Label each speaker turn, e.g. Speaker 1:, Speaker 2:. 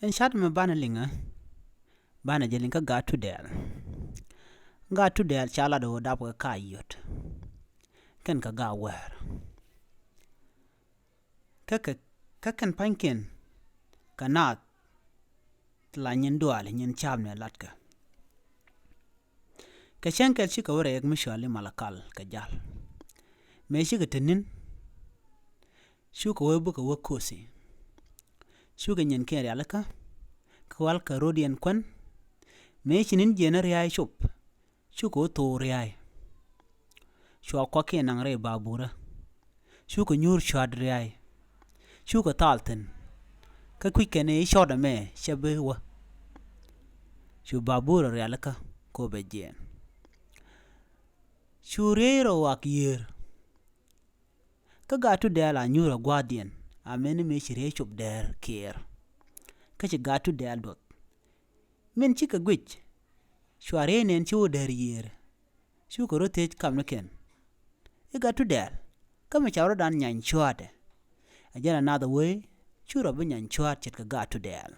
Speaker 1: En chat me bana linga bana je linga ga tu del chala do da ko kayot ken ka ga wer ka ken panken kanat la nyen dual nyen cham ne latka ka shenkel shi ka wore ek mishali malakal ka jal me shi ga tenin shu ko webu ka wakosi shu ga nyen ken alaka kwal ka rodien kwan me shinin jener yai shop shu ko tor yai shu ko ke nang re babura shu ko nyur chad yai shu ko talten ka kwikene shoda me shabe wa shu babura re alaka ko be jen shu rero wak yer ka gatu dela nyura gwadien amene me shire shop der kier ka ci gatu del dot min ci ka gwich shware nen ci wo der yer shu ko rote kam ken e gatu del kama chawro dan nyan chwade ajana another way chura bu nyan chwad chit ka gatu del